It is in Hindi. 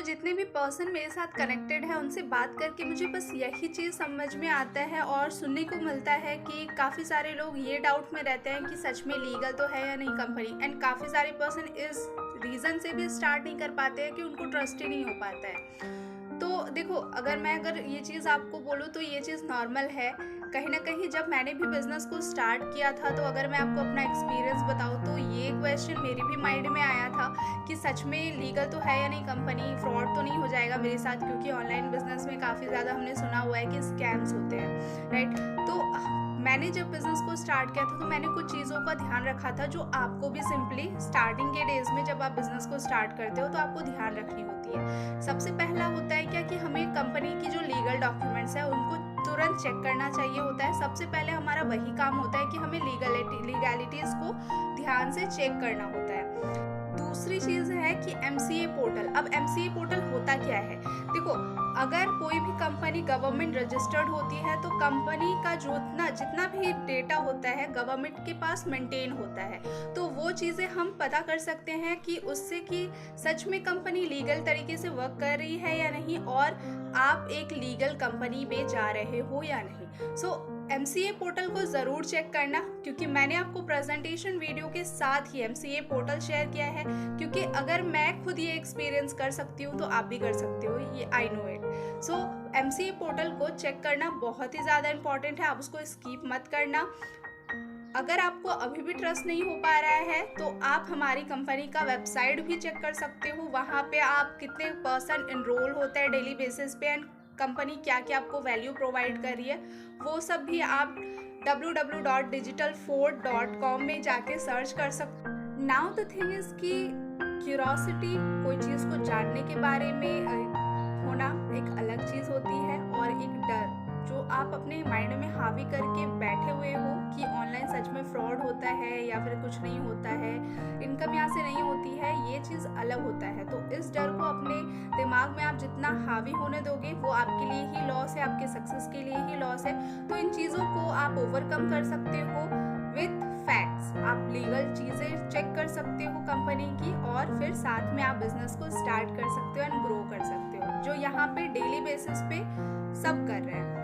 तो जितने भी पर्सन मेरे साथ कनेक्टेड है उनसे बात करके मुझे बस यही चीज़ समझ में आता है और सुनने को मिलता है कि काफ़ी सारे लोग ये डाउट में रहते हैं कि सच में लीगल तो है या नहीं कंपनी, एंड काफ़ी सारे पर्सन इस रीज़न से भी स्टार्ट नहीं कर पाते हैं कि उनको ट्रस्ट ही नहीं हो पाता है। तो देखो, अगर ये चीज़ आपको बोलूँ तो ये चीज़ नॉर्मल है। कहीं न कहीं जब मैंने भी बिज़नेस को स्टार्ट किया था, तो अगर मैं आपको अपना एक्सपीरियंस बताऊँ तो ये क्वेश्चन मेरे भी माइंड में आया था कि सच में लीगल तो है या नहीं कंपनी, फ्रॉड तो नहीं हो जाएगा मेरे साथ, क्योंकि ऑनलाइन बिज़नेस में काफ़ी ज़्यादा हमने सुना हुआ है कि स्कैम्स होते हैं, राइट? तो मैंने जब बिज़नेस को स्टार्ट किया था तो मैंने कुछ चीज़ों का ध्यान रखा था जो आपको भी सिंपली स्टार्टिंग के डेज़ में जब आप बिज़नेस को स्टार्ट करते हो तो आपको ध्यान रखनी होती है। सबसे पहला होता है क्या कि हमें कंपनी की जो लीगल डॉक्यूमेंट्स हैं उनको तुरंत चेक करना चाहिए होता है। सबसे पहले हमारा वही काम होता है कि हमें लीगैलिटीज़ को ध्यान से चेक करना होता है। दूसरी चीज़ है कि एमसीए पोर्टल। अब एमसीए पोर्टल होता क्या है? देखो, अगर कोई भी कंपनी गवर्नमेंट रजिस्टर्ड होती है तो कंपनी का जितना भी डेटा होता है गवर्नमेंट के पास मेंटेन होता है। तो वो चीज़ें हम पता कर सकते हैं कि उससे कि सच में कंपनी लीगल तरीके से वर्क कर रही है या नहीं, और आप एक लीगल कंपनी में जा रहे हो या नहीं। सो एमसीए पोर्टल को ज़रूर चेक करना, क्योंकि मैंने आपको प्रेजेंटेशन वीडियो के साथ ही एमसीए पोर्टल शेयर किया है, क्योंकि अगर मैं खुद ये एक्सपीरियंस कर सकती हूँ तो आप भी कर सकते हो, ये I know it. So MCA portal को चेक करना बहुत ही ज़्यादा इंपॉर्टेंट है, आप उसको स्किप मत करना। अगर आपको अभी भी ट्रस्ट नहीं हो पा रहा है तो आप हमारी कंपनी का वेबसाइट भी चेक कर सकते हो। वहाँ पे आप कितने पर्सन इनरोल होते हैं डेली बेसिस पे, एंड कंपनी क्या-क्या आपको वैल्यू प्रोवाइड कर रही है, वो सब भी आप www.digitalfort.com में जाके सर्च कर सकते हो। नाउ द थिंग इज़ कि क्यूरोसिटी, कोई चीज़ को जानने के बारे में होना एक अलग चीज़ होती है, और एक डर जो आप अपने माइंड में हावी करके बैठे हुए हो कि ऑनलाइन सच में फ्रॉड होता है या फिर कुछ नहीं होता है, इनकम यहाँ से नहीं होती है, ये चीज़ अलग होता है। तो इस डर को अपने दिमाग में आप जितना हावी होने दोगे वो आपके लिए ही लॉस है, आपके सक्सेस के लिए ही लॉस है। तो इन चीज़ों को आप ओवरकम कर सकते हो विथ फैक्ट्स। आप लीगल चीज़ें चेक कर सकते हो कंपनी की, और फिर साथ में आप बिजनेस को स्टार्ट कर सकते हो एंड ग्रो कर सकते हो, जो यहाँ पे डेली बेसिस पे सब कर रहे हैं।